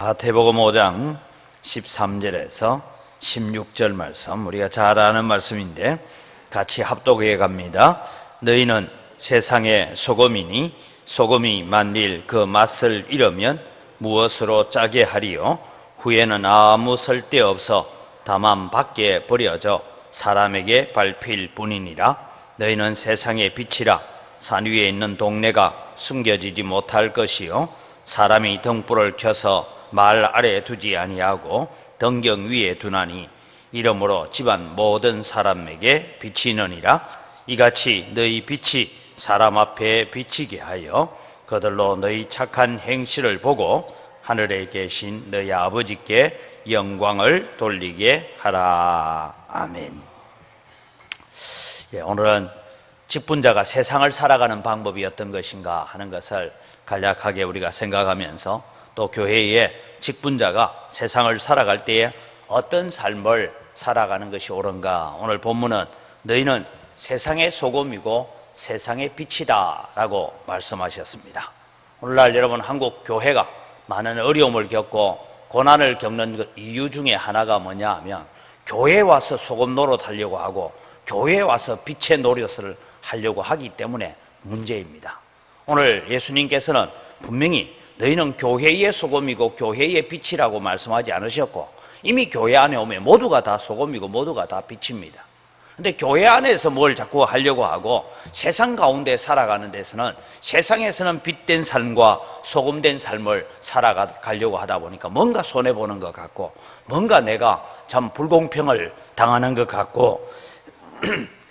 마태복음 5장 13절에서 16절 말씀, 우리가 잘 아는 말씀인데 같이 합독해 갑니다. 너희는 세상의 소금이니 소금이 만일 그 맛을 잃으면 무엇으로 짜게 하리요? 후에는 아무 쓸데없어 다만 밖에 버려져 사람에게 밟힐 뿐이니라. 너희는 세상의 빛이라. 산 위에 있는 동네가 숨겨지지 못할 것이요, 사람이 등불을 켜서 말 아래에 두지 아니하고 등경 위에 두나니 이러므로 집안 모든 사람에게 비치느니라. 이같이 너희 빛이 사람 앞에 비치게 하여 그들로 너희 착한 행실을 보고 하늘에 계신 너희 아버지께 영광을 돌리게 하라. 아멘. 오늘은 직분자가 세상을 살아가는 방법이 어떤 것인가 하는 것을 간략하게 우리가 생각하면서, 또 교회의 직분자가 세상을 살아갈 때에 어떤 삶을 살아가는 것이 옳은가. 오늘 본문은 너희는 세상의 소금이고 세상의 빛이다 라고 말씀하셨습니다. 오늘날 여러분, 한국 교회가 많은 어려움을 겪고 고난을 겪는 그 이유 중에 하나가 뭐냐 하면, 교회에 와서 소금 노릇하려고 하고 교회에 와서 빛의 노릇을 하려고 하기 때문에 문제입니다. 오늘 예수님께서는 분명히 너희는 교회의 소금이고 교회의 빛이라고 말씀하지 않으셨고, 이미 교회 안에 오면 모두가 다 소금이고 모두가 다 빛입니다. 근데 교회 안에서 뭘 자꾸 하려고 하고 세상 가운데 살아가는 데서는, 세상에서는 빛된 삶과 소금된 삶을 살아가려고 하다 보니까 뭔가 손해보는 것 같고, 뭔가 내가 참 불공평을 당하는 것 같고,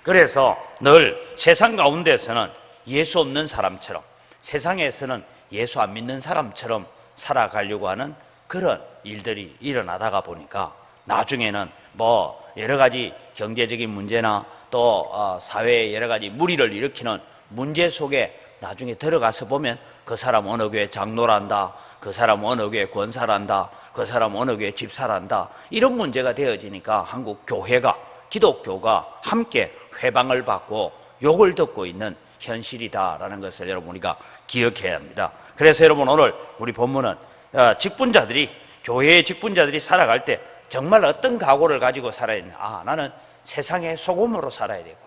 그래서 늘 세상 가운데서는 예수 없는 사람처럼, 세상에서는 예수 안 믿는 사람처럼 살아가려고 하는 그런 일들이 일어나다가 보니까 나중에는 뭐 여러 가지 경제적인 문제나 또 사회에 여러 가지 무리를 일으키는 문제 속에 나중에 들어가서 보면 그 사람 어느 교회 장로란다, 그 사람 어느 교회 권사란다, 그 사람 어느 교회 집사란다, 이런 문제가 되어지니까 한국 교회가, 기독교가 함께 회방을 받고 욕을 듣고 있는 현실이다라는 것을 여러분 우리가 기억해야 합니다. 그래서 여러분, 오늘 우리 본문은 직분자들이, 교회의 직분자들이 살아갈 때 정말 어떤 각오를 가지고 살아야 되냐. 나는 세상의 소금으로 살아야 되구나.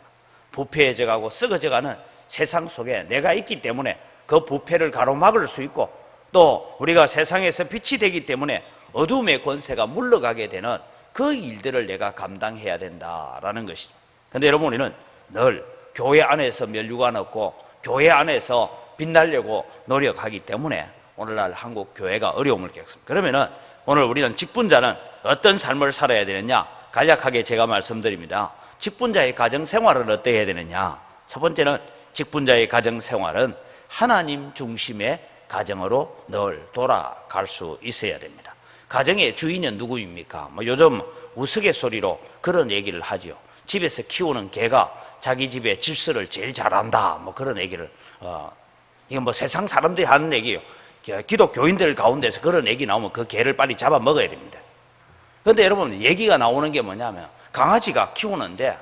부패해져가고 썩어져가는 세상 속에 내가 있기 때문에 그 부패를 가로막을 수 있고, 또 우리가 세상에서 빛이 되기 때문에 어둠의 권세가 물러가게 되는 그 일들을 내가 감당해야 된다라는 것이죠. 그런데 여러분, 우리는 늘 교회 안에서 면류관 얻고 교회 안에서 빛나려고 노력하기 때문에 오늘날 한국 교회가 어려움을 겪습니다. 그러면은 오늘 우리는 직분자는 어떤 삶을 살아야 되느냐, 간략하게 제가 말씀드립니다. 직분자의 가정생활은 어떻게 해야 되느냐. 첫 번째는, 직분자의 가정생활은 하나님 중심의 가정으로 늘 돌아갈 수 있어야 됩니다. 가정의 주인은 누구입니까? 요즘 우스갯소리로 그런 얘기를 하죠. 집에서 키우는 개가 자기 집의 질서를 제일 잘한다, 그런 얘기를, 이건 세상 사람들이 하는 얘기예요. 기독교인들 가운데서 그런 얘기 나오면 그 개를 빨리 잡아 먹어야 됩니다. 그런데 여러분, 얘기가 나오는 게 뭐냐면, 강아지가 키우는데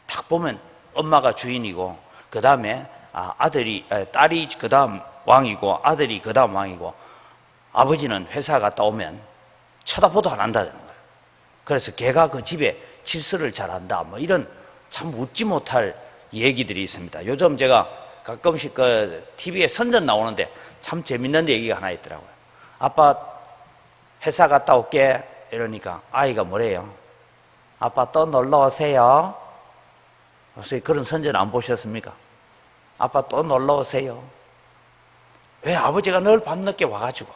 딱 보면 엄마가 주인이고, 그 다음에 딸이 그 다음 왕이고, 아들이 그 다음 왕이고, 아버지는 회사 갔다 오면 쳐다보도 안 한다는 거예요. 그래서 개가 그 집에 질서를 잘한다, 이런 참 웃지 못할 얘기들이 있습니다. 요즘 제가 가끔씩 그 TV에 선전 나오는데 참 재밌는 얘기가 하나 있더라고요. 아빠 회사 갔다 올게 이러니까 아이가 뭐래요? 아빠 또 놀러 오세요. 그래서 그런 선전 안 보셨습니까? 아빠 또 놀러 오세요. 왜? 아버지가 늘 밤늦게 와가지고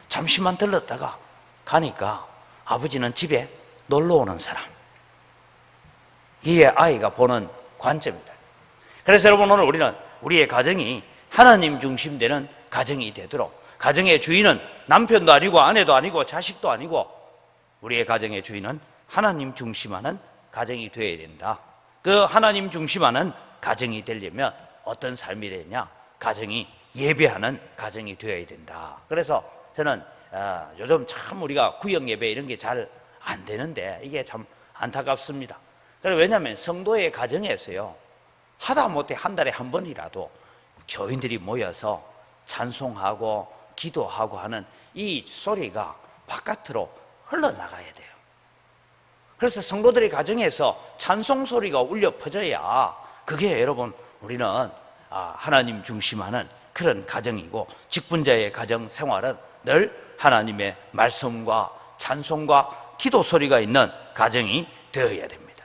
잠시만 들렀다가 가니까 아버지는 집에 놀러 오는 사람. 이게 아이가 보는 관점입니다. 그래서 여러분, 오늘 우리는 우리의 가정이 하나님 중심되는 가정이 되도록, 가정의 주인은 남편도 아니고 아내도 아니고 자식도 아니고 우리의 가정의 주인은 하나님 중심하는 가정이 되어야 된다. 그 하나님 중심하는 가정이 되려면 어떤 삶이 되냐? 가정이 예배하는 가정이 되어야 된다. 그래서 저는 요즘 참 우리가 구역 예배 이런 게 잘 안 되는데 이게 참 안타깝습니다. 왜냐하면 성도의 가정에서요, 하다못해 한 달에 한 번이라도 교인들이 모여서 찬송하고 기도하고 하는 이 소리가 바깥으로 흘러나가야 돼요. 그래서 성도들의 가정에서 찬송 소리가 울려 퍼져야 그게 여러분 우리는 하나님 중심하는 그런 가정이고, 직분자의 가정 생활은 늘 하나님의 말씀과 찬송과 기도 소리가 있는 가정이 되어야 됩니다.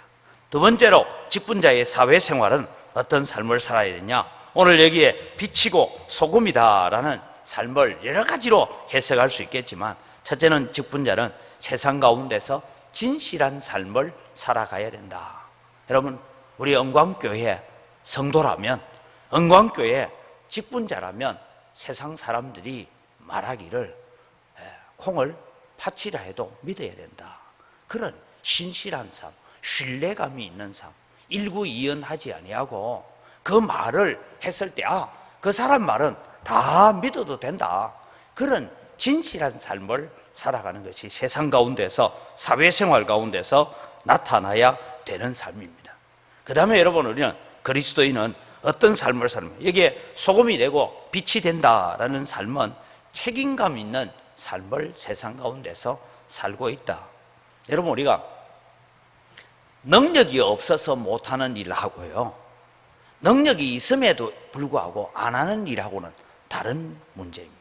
두 번째로 직분자의 사회생활은 어떤 삶을 살아야 되냐, 오늘 여기에 빛이고 소금이다라는 삶을 여러 가지로 해석할 수 있겠지만, 첫째는 직분자는 세상 가운데서 진실한 삶을 살아가야 된다. 여러분, 우리 영광교회 성도라면, 영광교회 직분자라면 세상 사람들이 말하기를 콩을 팥이라 해도 믿어야 된다. 그런 신실한 삶, 신뢰감이 있는 삶, 일구이연하지 아니하고 그 말을 했을 때 그 사람 말은 다 믿어도 된다. 그런 진실한 삶을 살아가는 것이 세상 가운데서, 사회생활 가운데서 나타나야 되는 삶입니다. 그 다음에 여러분, 우리는 그리스도인은 어떤 삶을 살면, 여기에 소금이 되고 빛이 된다라는 삶은 책임감 있는 삶을 세상 가운데서 살고 있다. 여러분, 우리가 능력이 없어서 못하는 일을 하고요, 능력이 있음에도 불구하고 안 하는 일하고는 다른 문제입니다.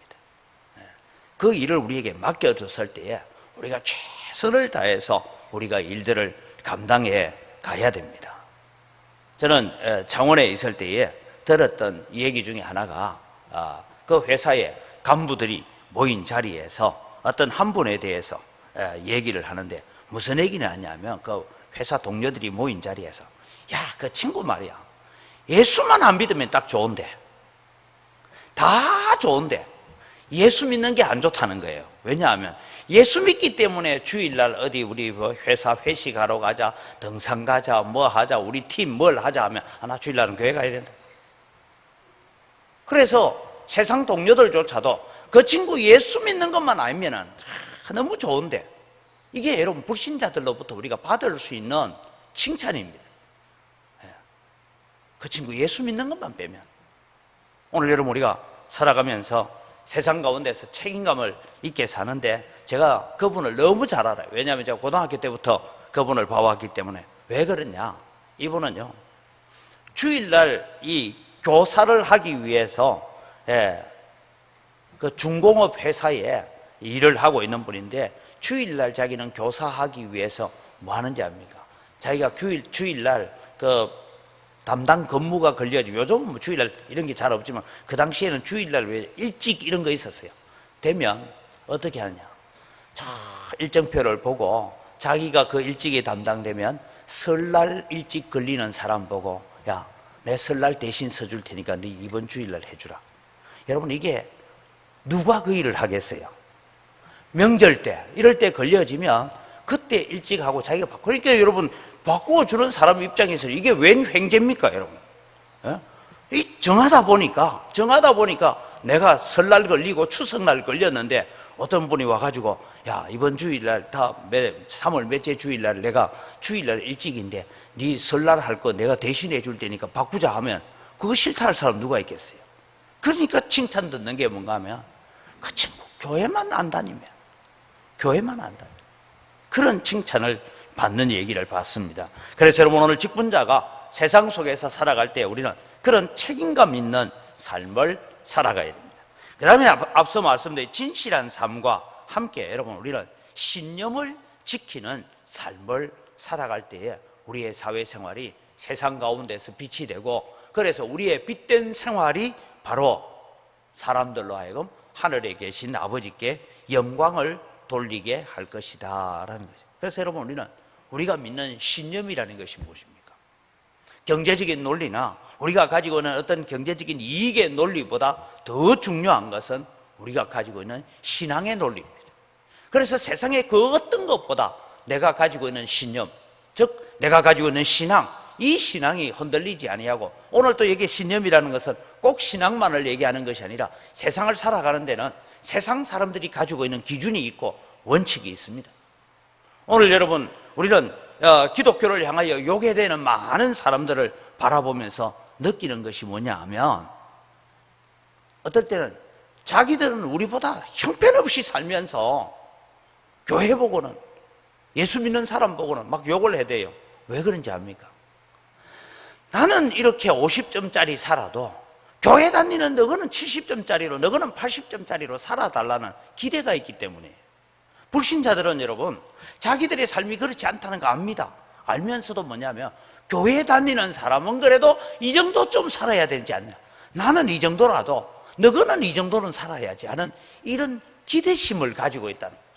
그 일을 우리에게 맡겨줬을 때에 우리가 최선을 다해서 우리가 일들을 감당해 가야 됩니다. 저는 창원에 있을 때에 들었던 얘기 중에 하나가, 그 회사의 간부들이 모인 자리에서 어떤 한 분에 대해서 얘기를 하는데, 무슨 얘기를 하냐면, 그 회사 동료들이 모인 자리에서, 야, 그 친구 말이야, 예수만 안 믿으면 딱 좋은데, 다 좋은데 예수 믿는 게 안 좋다는 거예요. 왜냐하면 예수 믿기 때문에 주일날 어디 우리 회사 회식하러 가자, 등산 가자, 뭐 하자, 우리 팀 뭘 하자 하면 나 주일날은 교회 가야 된다. 그래서 세상 동료들조차도 그 친구 예수 믿는 것만 알면은 너무 좋은데, 이게 여러분 불신자들로부터 우리가 받을 수 있는 칭찬입니다. 그 친구 예수 믿는 것만 빼면. 오늘 여러분, 우리가 살아가면서 세상 가운데서 책임감을 있게 사는데, 제가 그분을 너무 잘 알아요. 왜냐하면 제가 고등학교 때부터 그분을 봐왔기 때문에. 왜 그러냐, 이분은요, 주일날 이 교사를 하기 위해서 그 중공업 회사에 일을 하고 있는 분인데, 주일날 자기는 교사하기 위해서 뭐 하는지 압니까? 자기가 주일날 그 담당 근무가 걸려가지고, 요즘은 뭐 주일날 이런 게 잘 없지만 그 당시에는 주일날 왜 일찍 이런 거 있었어요. 되면 어떻게 하느냐, 자, 일정표를 보고 자기가 그 일찍이 담당되면 설날 일찍 걸리는 사람 보고, 야, 내 설날 대신 써줄 테니까 네 이번 주일날 해주라. 여러분, 이게 누가 그 일을 하겠어요? 명절 때 이럴 때 걸려지면 그때 일찍 하고 자기가 바꿔. 그러니까 여러분, 바꾸어 주는 사람 입장에서 이게 웬 횡재입니까, 여러분? 이 정하다 보니까 내가 설날 걸리고 추석날 걸렸는데, 어떤 분이 와가지고, 야, 이번 주일날 3월 몇째 주일날 내가 주일날 일찍인데 네 설날 할 거 내가 대신해 줄 테니까 바꾸자 하면 그거 싫다 할 사람 누가 있겠어요? 그러니까 칭찬 듣는 게 뭔가 하면, 그 친구 교회만 안 다니면, 그런 칭찬을 받는 얘기를 봤습니다. 그래서 여러분, 오늘 직분자가 세상 속에서 살아갈 때 우리는 그런 책임감 있는 삶을 살아가야 됩니다. 그 다음에 앞서 말씀드린 진실한 삶과 함께 여러분, 우리는 신념을 지키는 삶을 살아갈 때에 우리의 사회생활이 세상 가운데서 빛이 되고, 그래서 우리의 빛된 생활이 바로 사람들로 하여금 하늘에 계신 아버지께 영광을 돌리게 할 것이다 라는 거죠. 그래서 여러분, 우리가 믿는 신념이라는 것이 무엇입니까? 경제적인 논리나 우리가 가지고 있는 어떤 경제적인 이익의 논리보다 더 중요한 것은 우리가 가지고 있는 신앙의 논리입니다. 그래서 세상의 그 어떤 것보다 내가 가지고 있는 신념, 즉 내가 가지고 있는 신앙, 이 신앙이 흔들리지 아니하고, 오늘 또 여기 신념이라는 것은 꼭 신앙만을 얘기하는 것이 아니라 세상을 살아가는 데는 세상 사람들이 가지고 있는 기준이 있고 원칙이 있습니다. 오늘 여러분, 우리는 기독교를 향하여 요괴되는 많은 사람들을 바라보면서 느끼는 것이 뭐냐 하면, 어떨 때는 자기들은 우리보다 형편없이 살면서 교회 보고는, 예수 믿는 사람 보고는 막 욕을 해대요. 왜 그런지 압니까? 나는 이렇게 50점짜리 살아도 교회 다니는 너거는 70점짜리로, 너거는 80점짜리로 살아달라는 기대가 있기 때문에. 불신자들은 여러분, 자기들의 삶이 그렇지 않다는 거 압니다. 알면서도 뭐냐면, 교회 다니는 사람은 그래도 이 정도 좀 살아야 되지 않냐, 나는 이 정도라도 너거는 이 정도는 살아야지 하는 이런 기대심을 가지고 있다는 거죠.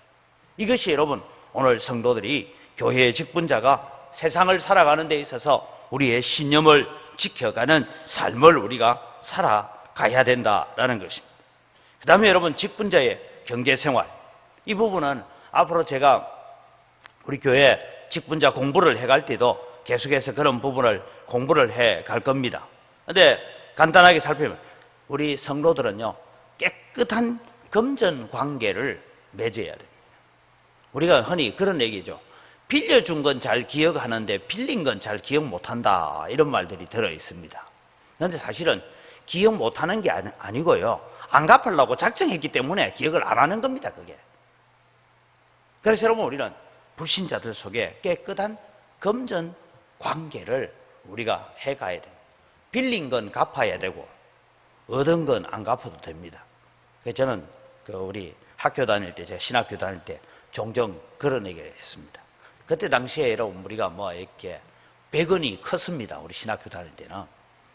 이것이 여러분, 오늘 성도들이 교회의 직분자가 세상을 살아가는 데 있어서 우리의 신념을 지켜가는 삶을 우리가 살아가야 된다라는 것입니다. 그 다음에 여러분, 직분자의 경제생활, 이 부분은 앞으로 제가 우리 교회 직분자 공부를 해갈 때도 계속해서 그런 부분을 공부를 해 갈 겁니다. 그런데 간단하게 살펴보면 우리 성도들은요, 깨끗한 금전 관계를 맺어야 됩니다. 우리가 흔히 그런 얘기죠. 빌려준 건 잘 기억하는데 빌린 건 잘 기억 못한다, 이런 말들이 들어 있습니다. 그런데 사실은 기억 못하는 게 아니고요, 안 갚으려고 작정했기 때문에 기억을 안 하는 겁니다, 그게. 그래서 여러분, 우리는 불신자들 속에 깨끗한 금전 관계를 우리가 해가야 됩니다. 빌린 건 갚아야 되고 얻은 건 안 갚아도 됩니다. 그래서 저는 우리 학교 다닐 때, 제가 신학교 다닐 때 종종 그런 얘기를 했습니다. 그때 당시에 여러분, 우리가 뭐 이렇게 100원이 컸습니다. 우리 신학교 다닐 때는.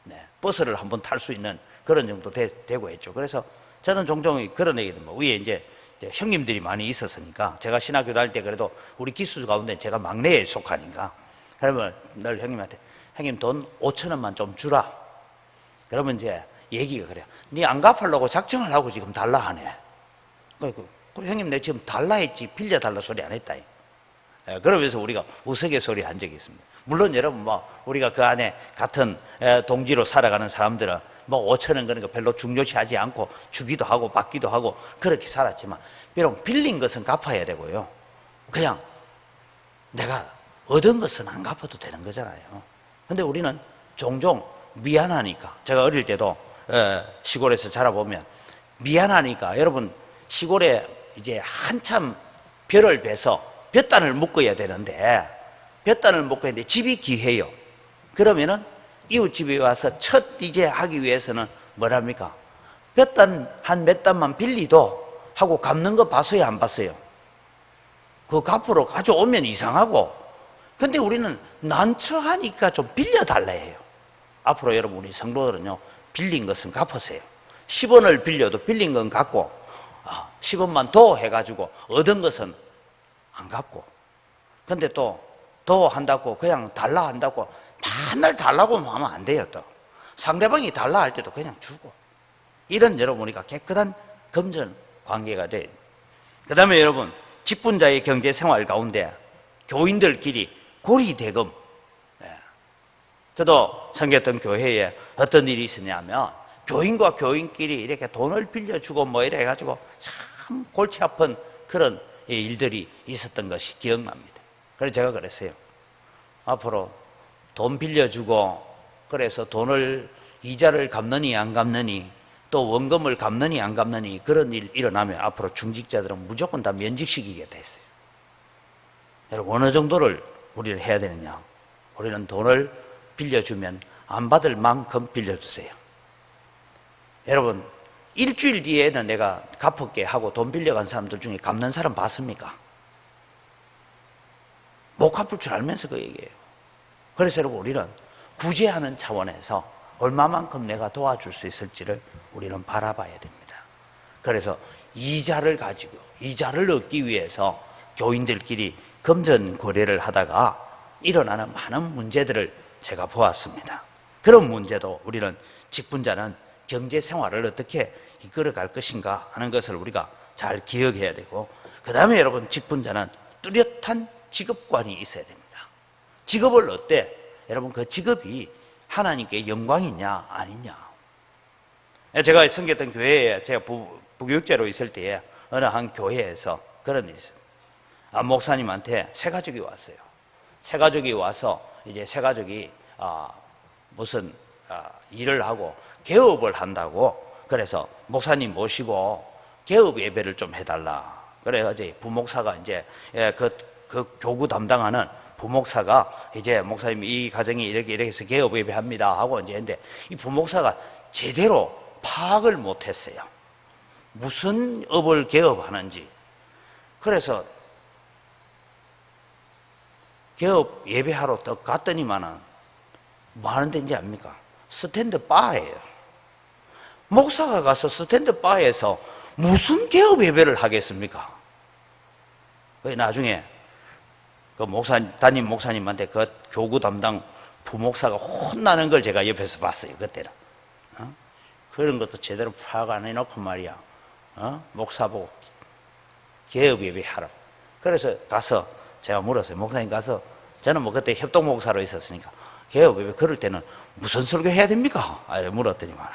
네, 버스를 한번 탈 수 있는 그런 정도 되고 했죠. 그래서 저는 종종 그런 얘기를, 뭐 위에 이제 형님들이 많이 있었으니까, 제가 신학교 다닐 때 그래도 우리 기수 가운데 제가 막내에 속하니까, 그러면 늘 형님한테, 형님 돈 5,000원만 좀 주라. 그러면 이제 얘기가 그래요. 네 안 갚으려고 작정을 하고 지금 달라 하네. 그래, 형님 내 지금 달라 했지 빌려달라 소리 안 했다. 그러면서 우리가 우스갯소리 한 적이 있습니다. 물론 여러분, 뭐 우리가 그 안에 같은 동지로 살아가는 사람들은 뭐 5,000원 그런 거 별로 중요시하지 않고 주기도 하고 받기도 하고 그렇게 살았지만, 여러분, 빌린 것은 갚아야 되고요, 그냥 내가 얻은 것은 안 갚아도 되는 거잖아요. 근데 우리는 종종 미안하니까, 제가 어릴 때도 시골에서 자라보면 미안하니까, 여러분, 시골에 이제 한참 벼를 베서 볕단을 묶어야 되는데, 볕단을 묶어야 되는데 집이 귀해요. 그러면은 이웃집에 와서 첫 이제 하기 위해서는 뭐랍니까? 볕단 한 몇 단만 빌리도 하고 갚는 거 봤어요, 안 봤어요? 그 갚으러 가져오면 이상하고. 근데 우리는 난처하니까 좀 빌려달라 해요. 앞으로 여러분, 우리 성도들은요, 빌린 것은 갚으세요. 10원을 빌려도 빌린 건 갚고, 10원만 더 해가지고 얻은 것은 안 갚고. 근데 또 더 한다고 그냥 달라 한다고 맨날 달라고 하면 안 돼요. 또 상대방이 달라 할 때도 그냥 주고. 이런 여러분, 우리가 깨끗한 금전 관계가 돼요. 그 다음에 여러분, 직분자의 경제생활 가운데 교인들끼리 고리대금. 저도 섬겼던 교회에 어떤 일이 있었냐면, 교인과 교인끼리 이렇게 돈을 빌려주고 뭐 이래 가지고 참 골치 아픈 그런 일들이 있었던 것이 기억납니다. 그래서 제가 그랬어요. 앞으로 돈 빌려주고, 그래서 돈을 이자를 갚느니 안 갚느니, 또 원금을 갚느니 안 갚느니, 그런 일 일어나면 앞으로 중직자들은 무조건 다 면직시키겠다 했어요. 여러분, 어느 정도를 우리는 해야 되느냐? 우리는 돈을 빌려주면 안 받을 만큼 빌려주세요. 여러분, 일주일 뒤에는 내가 갚을게 하고 돈 빌려간 사람들 중에 갚는 사람 봤습니까? 못 갚을 줄 알면서 그 얘기예요. 그래서 여러분, 우리는 구제하는 차원에서 얼마만큼 내가 도와줄 수 있을지를 우리는 바라봐야 됩니다. 그래서 이자를 가지고, 이자를 얻기 위해서 교인들끼리 금전 거래를 하다가 일어나는 많은 문제들을 제가 보았습니다. 그런 문제도 우리는, 직분자는 경제 생활을 어떻게 이끌어갈 것인가 하는 것을 우리가 잘 기억해야 되고, 그 다음에 여러분, 직분자는 뚜렷한 직업관이 있어야 됩니다. 직업을 어때? 여러분, 그 직업이 하나님께 영광이냐 아니냐. 제가 섬겼던 교회에, 제가 부교육자로 있을 때에 어느 한 교회에서 그런 일이 있어요. 목사님한테 세 가족이 왔어요. 세 가족이 와서 이제 세 가족이 무슨 일을 하고 개업을 한다고 그래서 목사님 모시고 개업 예배를 좀 해달라. 그래 어제 부목사가 이제 그 교구 담당하는 부목사가 이제 목사님 이 가정이 이렇게 해서 개업 예배합니다 하고 이제 했는데 이 부목사가 제대로 파악을 못했어요. 무슨 업을 개업하는지. 그래서 개업 예배하러 딱 갔더니만은 뭐 하는 데인지 압니까? 스탠드 바예요. 목사가 가서 스탠드 바에서 무슨 개업 예배를 하겠습니까? 나중에 그 담임 목사님한테 그 교구 담당 부목사가 혼나는 걸 제가 옆에서 봤어요, 그때는. 그런 것도 제대로 파악 안 해놓고 말이야. 목사 보고 개업 예배 하라. 그래서 가서 제가 물었어요. 목사님 가서 저는 뭐 그때 협동 목사로 있었으니까 개업 예배 그럴 때는 무슨 설교 해야 됩니까? 물었더니만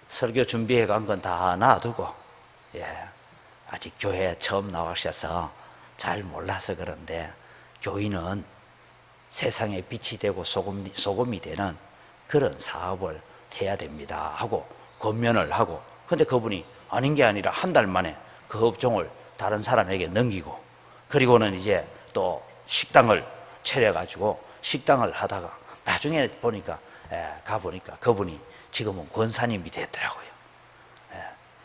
설교 준비해 간 건 다 놔두고 아직 교회에 처음 나오셔서 잘 몰라서 그런데 교인은 세상에 빛이 되고 소금이 되는 그런 사업을 해야 됩니다 하고 권면을 하고, 근데 그분이 아닌 게 아니라 한 달 만에 그 업종을 다른 사람에게 넘기고, 그리고는 이제 또 식당을 차려가지고 식당을 하다가 나중에 보니까 가보니까 그분이 지금은 권사님이 됐더라고요.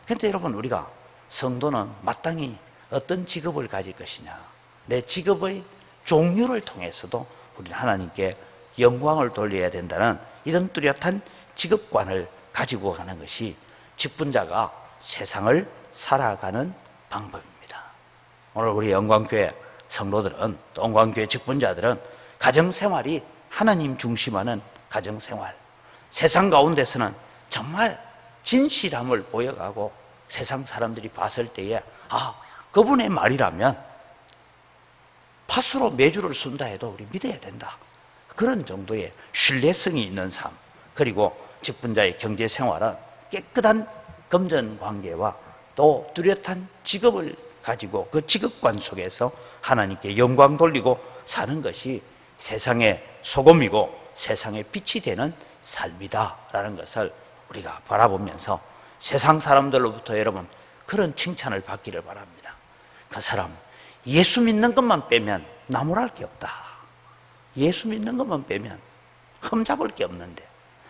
그런데 여러분, 우리가 성도는 마땅히 어떤 직업을 가질 것이냐, 내 직업의 종류를 통해서도 우리는 하나님께 영광을 돌려야 된다는 이런 뚜렷한 직업관을 가지고 가는 것이 직분자가 세상을 살아가는 방법입니다. 오늘 우리 영광교회 성도들은, 또 영광교회 직분자들은 가정생활이 하나님 중심하는 가정생활, 세상 가운데서는 정말 진실함을 보여가고 세상 사람들이 봤을 때에 그분의 말이라면 팥으로 메주를 쓴다 해도 우리 믿어야 된다, 그런 정도의 신뢰성이 있는 삶, 그리고 직분자의 경제생활은 깨끗한 금전관계와 또 뚜렷한 직업을 가지고 그 직업관 속에서 하나님께 영광 돌리고 사는 것이 세상의 소금이고 세상의 빛이 되는 삶이다라는 것을 우리가 바라보면서 세상 사람들로부터 여러분 그런 칭찬을 받기를 바랍니다. 그 사람 예수 믿는 것만 빼면 나무랄 게 없다. 예수 믿는 것만 빼면 흠잡을 게 없는데,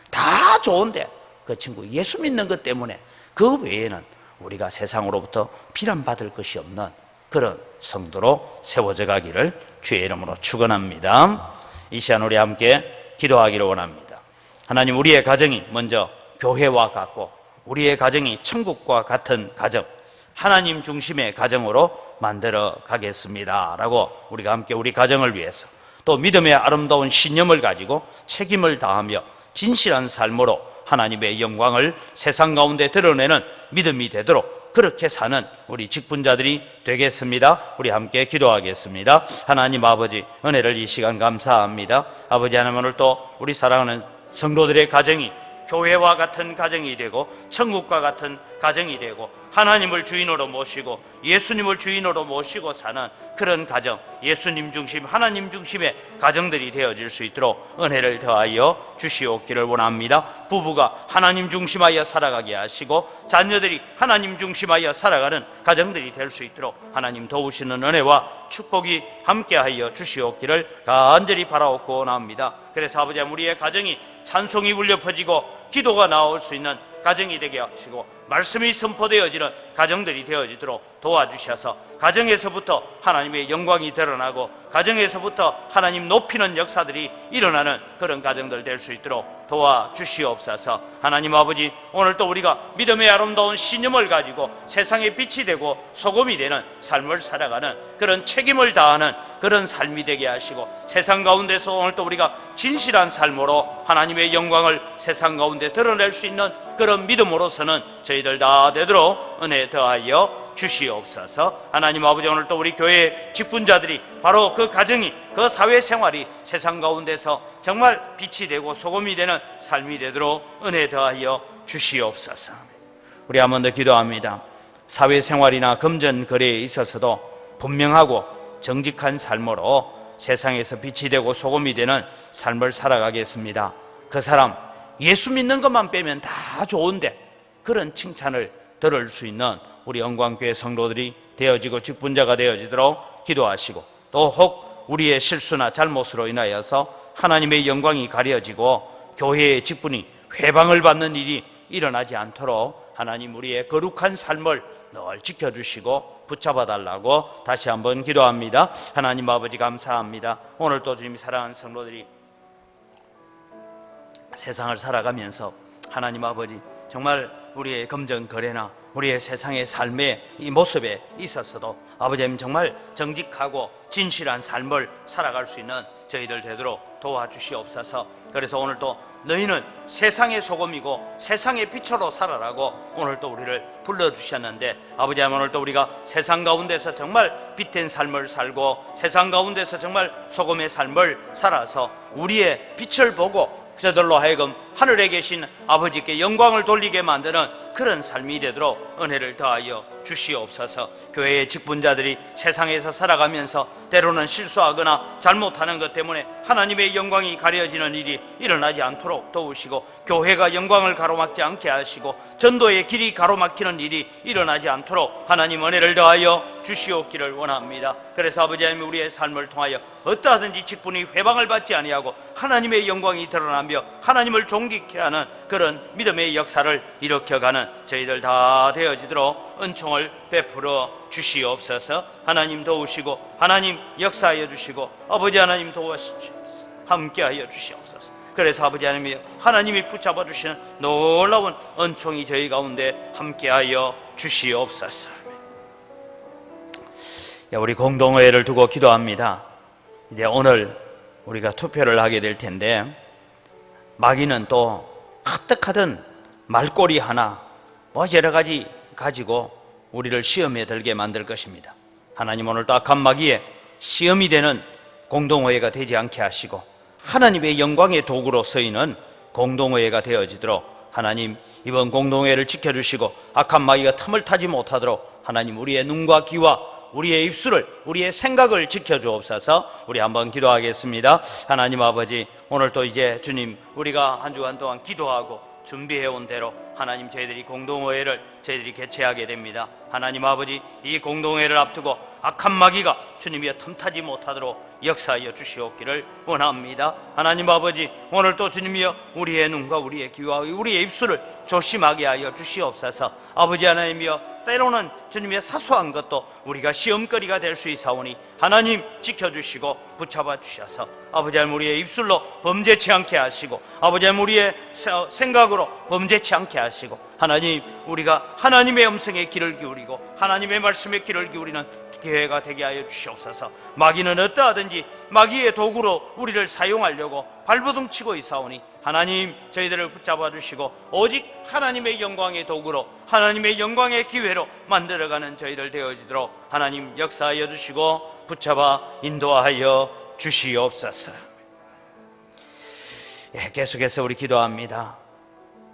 다 좋은데 그 친구 예수 믿는 것 때문에 그 외에는 우리가 세상으로부터 비난받을 것이 없는 그런 성도로 세워져 가기를 주의 이름으로 축원합니다. 이 시간 우리 함께 기도하기를 원합니다. 하나님, 우리의 가정이 먼저 교회와 같고 우리의 가정이 천국과 같은 가정, 하나님 중심의 가정으로 만들어 가겠습니다 라고 우리가 함께 우리 가정을 위해서 또 믿음의 아름다운 신념을 가지고 책임을 다하며 진실한 삶으로 하나님의 영광을 세상 가운데 드러내는 믿음이 되도록 그렇게 사는 우리 직분자들이 되겠습니다. 우리 함께 기도하겠습니다. 하나님 아버지, 은혜를 이 시간 감사합니다. 아버지 하나님, 오늘 또 우리 사랑하는 성도들의 가정이 교회와 같은 가정이 되고 천국과 같은 가정이 되고 하나님을 주인으로 모시고 예수님을 주인으로 모시고 사는 그런 가정, 예수님 중심, 하나님 중심의 가정들이 되어질 수 있도록 은혜를 더하여 주시옵기를 원합니다. 부부가 하나님 중심하여 살아가게 하시고 자녀들이 하나님 중심하여 살아가는 가정들이 될 수 있도록 하나님 도우시는 은혜와 축복이 함께하여 주시옵기를 간절히 바라옵고 원합니다. 그래서 아버지, 우리의 가정이 찬송이 울려 퍼지고 기도가 나올 수 있는 가정이 되게 하시고 말씀이 선포되어지는 가정들이 되어지도록 도와주셔서 가정에서부터 하나님의 영광이 드러나고 가정에서부터 하나님 높이는 역사들이 일어나는 그런 가정들 될 수 있도록 도와주시옵소서. 하나님 아버지, 오늘 또 우리가 믿음의 아름다운 신념을 가지고 세상의 빛이 되고 소금이 되는 삶을 살아가는 그런 책임을 다하는 그런 삶이 되게 하시고 세상 가운데서 오늘 또 우리가 진실한 삶으로 하나님의 영광을 세상 가운데 드러낼 수 있는 그런 믿음으로서는 저희들 다 되도록 은혜 더하여 주시옵소서. 하나님 아버지, 오늘 또 우리 교회 직분자들이 바로 그 가정이, 그 사회생활이 세상 가운데서 정말 빛이 되고 소금이 되는 삶이 되도록 은혜 더하여 주시옵소서. 우리 한 번 더 기도합니다. 사회생활이나 금전거래에 있어서도 분명하고 정직한 삶으로 세상에서 빛이 되고 소금이 되는 삶을 살아가겠습니다. 그 사람 예수 믿는 것만 빼면 다 좋은데 그런 칭찬을 들을 수 있는 우리 영광교회 성도들이 되어지고 직분자가 되어지도록 기도하시고, 또 혹 우리의 실수나 잘못으로 인하여서 하나님의 영광이 가려지고 교회의 직분이 회방을 받는 일이 일어나지 않도록 하나님 우리의 거룩한 삶을 늘 지켜주시고 붙잡아 달라고 다시 한번 기도합니다. 하나님 아버지 감사합니다. 오늘 또 주님이 사랑하는 성도들이 세상을 살아가면서 하나님 아버지 정말 우리의 금전거래나 우리의 세상의 삶의 이 모습에 있어서도 아버지님 정말 정직하고 진실한 삶을 살아갈 수 있는 저희들 되도록 도와주시옵소서. 그래서 오늘 또 너희는 세상의 소금이고 세상의 빛으로 살아라고 오늘 또 우리를 불러주셨는데, 아버지 오늘 또 우리가 세상 가운데서 정말 빛된 삶을 살고 세상 가운데서 정말 소금의 삶을 살아서 우리의 빛을 보고 저들로 하여금 하늘에 계신 아버지께 영광을 돌리게 만드는 그런 삶이 되도록 은혜를 더하여 주시옵소서. 교회의 직분자들이 세상에서 살아가면서 때로는 실수하거나 잘못하는 것 때문에 하나님의 영광이 가려지는 일이 일어나지 않도록 도우시고, 교회가 영광을 가로막지 않게 하시고 전도의 길이 가로막히는 일이 일어나지 않도록 하나님 은혜를 더하여 주시옵기를 원합니다. 그래서 아버지 하나님 우리의 삶을 통하여 어떠하든지 직분이 회방을 받지 아니하고 하나님의 영광이 드러나며 하나님을 존귀케 하는 그런 믿음의 역사를 일으켜가는 저희들 다 되어지도록 은총을 베풀어 주시옵소서. 하나님 도우시고 하나님 역사하여 주시고 아버지 하나님 도와주시옵소서. 함께하여 주시옵소서. 그래서 아버지 하나님이 붙잡아 주시는 놀라운 은총이 저희 가운데 함께하여 주시옵소서. 우리 공동회를 두고 기도합니다. 이제 오늘 우리가 투표를 하게 될 텐데, 마귀는 또 어떡하든 말꼬리 하나 여러 가지 가지고 우리를 시험에 들게 만들 것입니다. 하나님 오늘 또 악한 마귀에 시험이 되는 공동회가 되지 않게 하시고 하나님의 영광의 도구로 쓰이는 공동회가 되어지도록 하나님 이번 공동회를 지켜주시고 악한 마귀가 틈을 타지 못하도록 하나님 우리의 눈과 귀와 우리의 입술을, 우리의 생각을 지켜주옵소서. 우리 한번 기도하겠습니다. 하나님 아버지, 오늘 또 이제 주님 우리가 한 주간 동안 기도하고 준비해온 대로 하나님 저희들이 공동회를 저희들이 개최하게 됩니다. 하나님 아버지, 이 공동회를 앞두고 악한 마귀가 주님이여 틈타지 못하도록 역사하여 주시옵기를 원합니다. 하나님 아버지, 오늘 또 주님이여 우리의 눈과 우리의 귀와 우리의 입술을 조심하게 하여 주시옵소서. 아버지 하나님이여 때로는 주님의 사소한 것도 우리가 시험거리가 될 수 있사오니 하나님 지켜주시고 붙잡아 주셔서 아버지 하나님 우리의 입술로 범죄치 않게 하시고 아버지 하나님 우리의 생각으로 범죄치 않게 하시고 하나님 우리가 하나님의 음성에 귀를 기울이고 하나님의 말씀에 귀를 기울이는 기회가 되게 하여 주시옵소서. 마귀는 어떠하든지 마귀의 도구로 우리를 사용하려고 발버둥 치고 있사오니 하나님 저희들을 붙잡아 주시고 오직 하나님의 영광의 도구로 하나님의 영광의 기회로 만들어가는 저희들 되어지도록 하나님 역사하여 주시고 붙잡아 인도하여 주시옵소서. 계속해서 우리 기도합니다.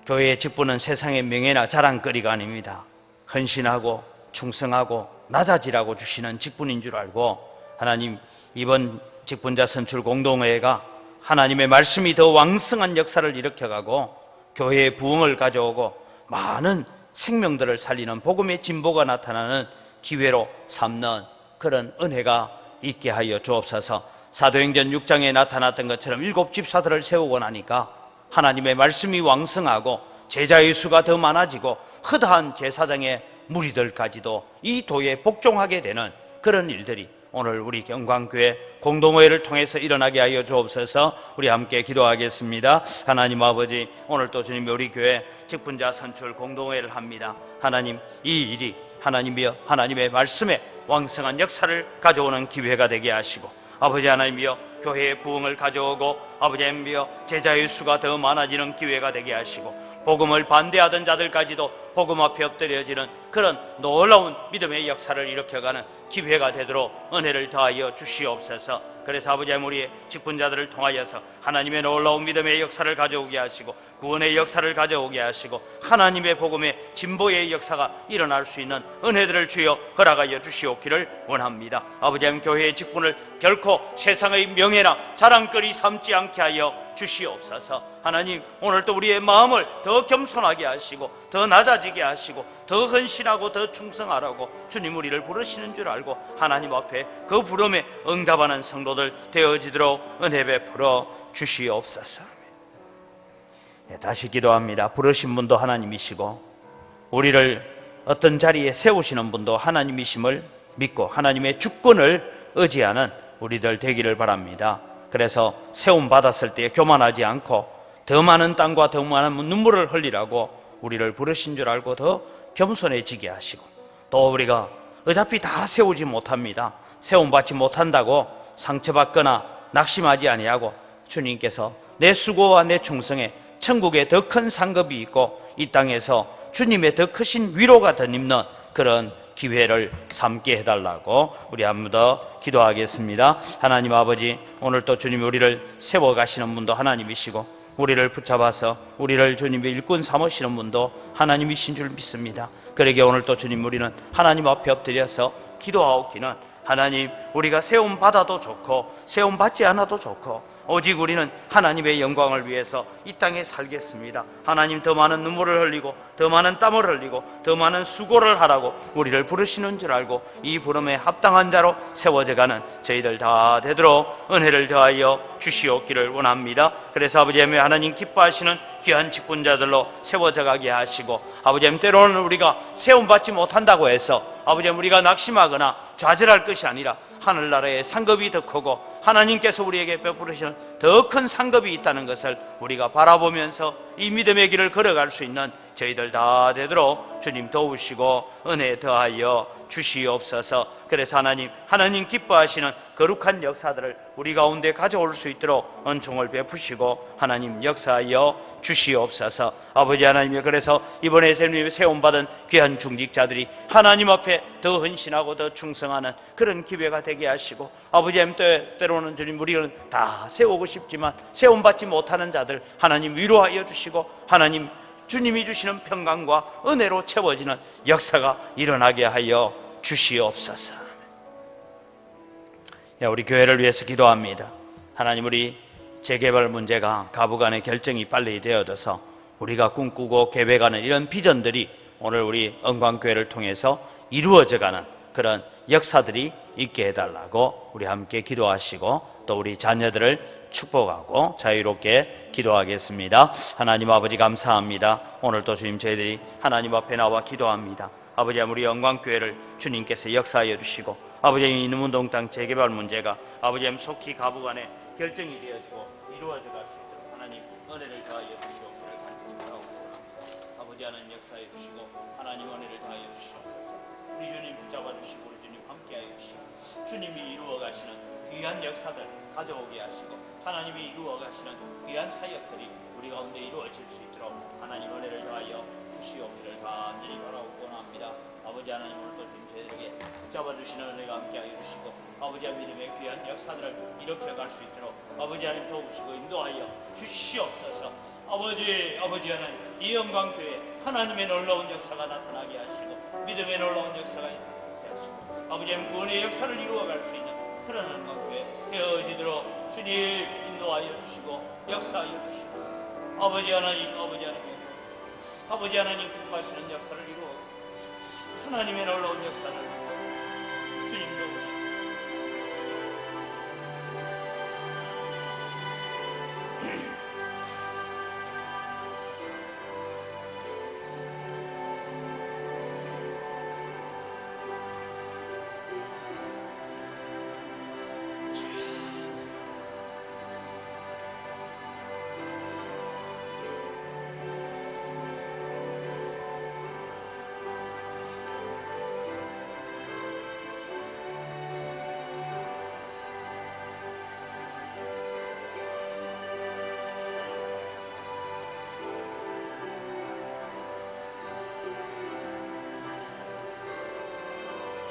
교회의 직분은 세상의 명예나 자랑거리가 아닙니다. 헌신하고 충성하고 낮아지라고 주시는 직분인 줄 알고 하나님 이번 직분자 선출 공동회가 하나님의 말씀이 더 왕성한 역사를 일으켜가고 교회의 부흥을 가져오고 많은 생명들을 살리는 복음의 진보가 나타나는 기회로 삼는 그런 은혜가 있게 하여 주옵소서. 사도행전 6장에 나타났던 것처럼 7 집사들을 세우고 나니까 하나님의 말씀이 왕성하고 제자의 수가 더 많아지고 허다한 제사장의 무리들까지도 이 도에 복종하게 되는 그런 일들이 오늘 우리 영광교회 공동회를 통해서 일어나게 하여 주옵소서. 우리 함께 기도하겠습니다. 하나님 아버지, 오늘 또 주님이 우리 교회 직분자 선출 공동회를 합니다. 하나님 이 일이 하나님이여 하나님의 말씀에 왕성한 역사를 가져오는 기회가 되게 하시고 아버지 하나님이여 교회의 부흥을 가져오고 아버지 하나님이여 제자의 수가 더 많아지는 기회가 되게 하시고 복음을 반대하던 자들까지도 복음 앞에 엎드려지는 그런 놀라운 믿음의 역사를 일으켜가는 기회가 되도록 은혜를 더하여 주시옵소서. 그래서 아버지 하나님 우리의 직분자들을 통하여서 하나님의 놀라운 믿음의 역사를 가져오게 하시고 구원의 역사를 가져오게 하시고 하나님의 복음의 진보의 역사가 일어날 수 있는 은혜들을 주여 허락하여 주시옵기를 원합니다. 아버지 하나님 교회의 직분을 결코 세상의 명예나 자랑거리 삼지 않게 하여 주시옵소서. 하나님, 오늘도 우리의 마음을 더 겸손하게 하시고 더 낮아지게 하시고 더 헌신하고 더 충성하라고 주님 우리를 부르시는 줄 알고 하나님 앞에 그 부름에 응답하는 성도들 되어지도록 은혜 베풀어 주시옵소서. 다시 기도합니다. 부르신 분도 하나님이시고 우리를 어떤 자리에 세우시는 분도 하나님이심을 믿고 하나님의 주권을 의지하는 우리들 되기를 바랍니다. 그래서 세움 받았을 때 교만하지 않고 더 많은 땀과 더 많은 눈물을 흘리라고 우리를 부르신 줄 알고 더 겸손해지게 하시고, 또 우리가 어차피 다 세우지 못합니다. 세움 받지 못한다고 상처받거나 낙심하지 아니하고 주님께서 내 수고와 내 충성에 천국에 더 큰 상급이 있고 이 땅에서 주님의 더 크신 위로가 덧입는 그런 기회를 삼게 해달라고 우리 한 번 더 기도하겠습니다. 하나님 아버지, 오늘 또 주님이 우리를 세워가시는 분도 하나님이시고 우리를 붙잡아서 우리를 주님의 일꾼 삼으시는 분도 하나님이신 줄 믿습니다. 그러기에 오늘 또 주님, 우리는 하나님 앞에 엎드려서 기도하옵기는 하나님, 우리가 세움 받아도 좋고 세움 받지 않아도 좋고 오직 우리는 하나님의 영광을 위해서 이 땅에 살겠습니다. 하나님, 더 많은 눈물을 흘리고 더 많은 땀을 흘리고 더 많은 수고를 하라고 우리를 부르시는 줄 알고 이 부름에 합당한 자로 세워져가는 저희들 다 되도록 은혜를 더하여 주시옵기를 원합니다. 그래서 아버지 하나님 기뻐하시는 귀한 직분자들로 세워져 가게 하시고, 아버지 때로는 우리가 세움받지 못한다고 해서 아버지 우리가 낙심하거나 좌절할 것이 아니라 하늘나라의 상급이 더 크고 하나님께서 우리에게 베푸시는 더 큰 상급이 있다는 것을 우리가 바라보면서 이 믿음의 길을 걸어갈 수 있는 저희들 다 되도록 주님 도우시고 은혜 더하여 주시옵소서. 그래서 하나님 기뻐하시는 거룩한 역사들을 우리 가운데 가져올 수 있도록 은총을 베푸시고 하나님 역사하여 주시옵소서. 아버지 하나님, 그래서 이번에 주님의 세움받은 귀한 중직자들이 하나님 앞에 더 헌신하고 더 충성하는 그런 기회가 되게 하시고, 아버지 하나님 때로는 주님 우리는 다 세우고 싶지만 세움받지 못하는 자들 하나님 위로하여 주시고 하나님 주님이 주시는 평강과 은혜로 채워지는 역사가 일어나게 하여 주시옵소서. 우리 교회를 위해서 기도합니다. 하나님, 우리 재개발 문제가 가부간의 결정이 빨리 되어져서 우리가 꿈꾸고 계획하는 이런 비전들이 오늘 우리 은광교회를 통해서 이루어져가는 그런 역사들이 있게 해달라고 우리 함께 기도하시고 또 우리 자녀들을 축복하고 자유롭게 기도하겠습니다. 하나님 아버지, 감사합니다. 오늘도 주님, 저희들이 하나님 앞에 나와 기도합니다. 아버지, 우리 영광교회를 주님께서 역사하여 주시고 아버지, 인문동 땅 재개발 문제가 아버지 속히 가부간에 결정이 되어지고 이루어져 갈 수 있도록 하나님 은혜를 더하여 주시옵기를 간절히 바라옵니다. 아버지 하나님 역사해 주시고 하나님 은혜를 더하여 주시옵소서. 우리 주님 붙잡아 주시고 우리 주님 함께하여 주시고 주님이 이루어 가시는 귀한 역사들 가져오게 하시고 하나님이 이루어 가시는 귀한 사역들이 우리 가운데 이루어질 수 있도록 하나님 은혜를 더하여 주시옵기를 간절히 바라옵고 원합니다. 아버지 하나님, 오늘도 주님 저희들에게 붙잡아 주시는 은혜가 함께하여 주시고 아버지 믿음의 귀한 역사들을 일으켜 갈 수 있도록 아버지 하나님 도우시고 인도하여 주시옵소서. 아버지 하나님, 이 영광교회 하나님의 놀라운 역사가 나타나게 하시고 믿음의 놀라운 역사가 나타나게 하시고 아버지 하나님 구원의 역사를 이루어 갈 수 있는 그런 영광교회 되어지도록 주님 인도하여 주시고 역사하여 주시옵소서. 아버지 하나님 기뻐하시는 역사를 이루어 하나님의 놀라운 역사를 주님 도우시고